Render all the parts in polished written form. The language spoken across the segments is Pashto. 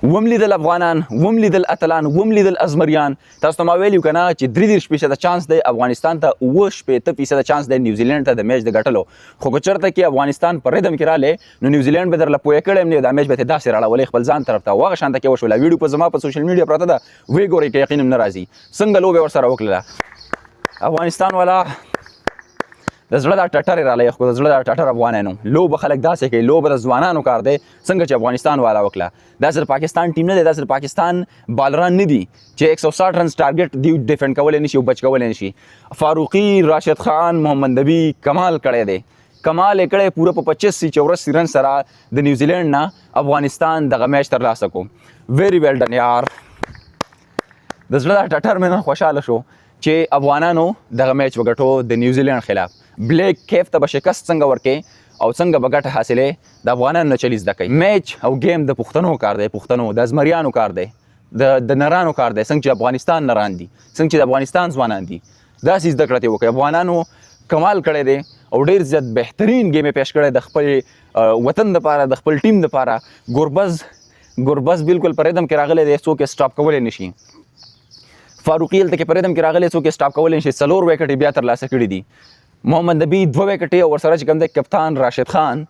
وم لیدل افغانان، وم لیدل اتلان، وم لیدل ازمریان. تاسو ته ما ویلي که نه چې 33% چانس دی افغانستان ته، 70% چانس دی نیوزیلینډ ته د میچ د ګټلو. خو که چېرته کې افغانستان په ردم کې رالی نو نیوزیلینډ به درله پوهه کړی نه دا میچ به یې داسې راړولی خپل ځان طرف ته او هغه شانته کې وشوله. ویډیو په زما په سوشل میډیا پرته ده، ویې ګورئ که یقین هم نه راځي څنګه لوبې ورسره وکړله. افغانستان والا د زړه دا ټټر یې رالی خو د زړه دا ټټر افغانانو لوبه خلک داسې کوي، لوبه د ځوانانو کار دی څنګه چې افغانستان والا وکړه. دا صرف پاکستان ټیم نه دی، دا صرف پاکستان بالران نه دي چې 160 رنز ټارګټ دی ډیفینډ کولی نشي او بچ کولی نشي. فاروقي، راشد خان، محمد نبي کمال کړی دی، کمال یې کړی پوره په 85-84 رن سره د نیوزیلینډ نه افغانستان دغه میچ ترلاسه کو. ویری ویل ډن یار. د زړه دا ټټر مې نن خوشحاله شو چې افغانانو دغه میچ وګټو د نیوزیلینډ خلاف. بلیک کیف ته به شکست څنګه ورکې او څنګه به ګټه حاصلې د افغانانو نه چلی زده کوي. میچ او گیم د پښتنو کار دی، پښتنو د ازمریانو کار دی، د نرانو کار دی، څنګه چې افغانستان نران دي، څنګه چې د افغانستان ځوانان دي. داسې زده کړه وکړئ. افغانانو کمال کړی دی او ډېر زیات بهترین گیم یې پیش کړی د خپل وطن دپاره، د خپل ټیم دپاره. ګوربز بالکل په ردم کې راغلی دی، څوک یې سټاپ کولی نشي. فاروقي هلته کې په ردم کې راغلی، څوک یې سټاپ کولی نشي. 4 وکټې بیا ترلاسه کړي دي. محمد نبي 2 وکټې او ورسره چې کوم دی کپتان راشد خان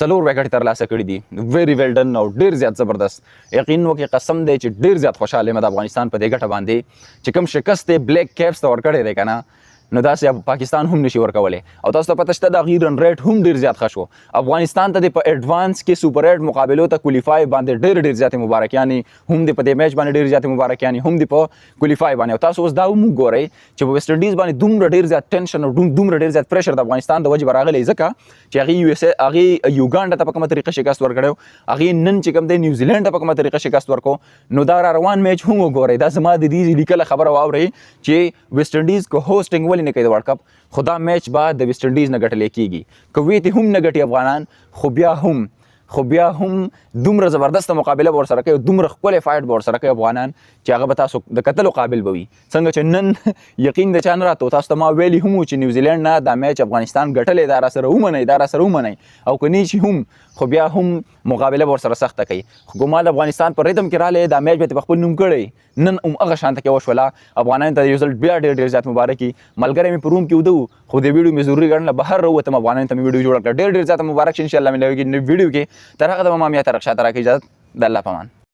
4 وکټې ترلاسه کړي دي. ویری ویل ډن او ډېر زیات زبردست. یقین وکړئ قسم دی چې ډېر زیات خوشحاله یم د افغانستان په دې ګټه باندې چې کوم شکست یې بلیک کیپس ته ورکړی دی که نه نو داسې پاکستان هم نشي ورکولی. او تاسو ته پته شته د هغې رن ریټ هم ډېر زیات ښه شو. افغانستان ته د په ایډوانس کې سوپر 8 مقابلو ته کولیفای باندې ډېر زیاتې مبارکیانې هم د په دې میچ باندې ډېر زیاتې مبارکیانې هم د په کولیفای باندې. او تاسو اوس دا هم وګورئ چې په ویسټ انډیز باندې دومره ډېر زیات ټینشن او دومره ډېر زیات پریشر د افغانستان د وجې به راغلی ځکه چې هغې یوګانډا ته په کومه طریقه شکست ورکړی، هغې نن چې کوم دی نیوزیلینډ ته په کومه طریقه شکست ورکړو. نو دا را روان میچ هم وګورئ. دا زما د دې لیکله خبره واورئ چې ویسټ انډیز کو هوسټینګ ولې نه کوي د ورلډ کپ. خو دا میچ به د ویسټ انډیز نه ګټلی کېږي. که ویې هم نه ګټي افغانان خو بیا هم دومره زبردسته مقابله به ورسره کوي او دومره ښکلی فایټ به ورسره کوي افغانان چې هغه به تاسو د کتلو قابل به وي. څنګه چې نن یقین د چا نه راته تاسو ته ما ویلي هم چې نیوزیلینډ نه دا میچ افغانستان ګټلی، دا راسره ومنئ او که نه شي هم خو بیا هم مقابله به ورسره سخته کوي. خو ګومان افغانستان په ردم کې رالی دا میچ به یې په خپل نوم کړی، نن هم هغه شانته کې وشوله. افغانانو ته د رزلټ بیا ډېر زیات مبارک وي. ملګری مې په روم کې وده و خو د ویډیو مې ضروري ګڼله بهر راووتم، افغانانو ته مې ویډیو جوړه کړه. ډېر زیاته مبارک شي انشاءالله مې لویږي نوې ویډیو کې. تر هغه دمه ما میا ته رخصت راکړئ. اجازت د الله په امان.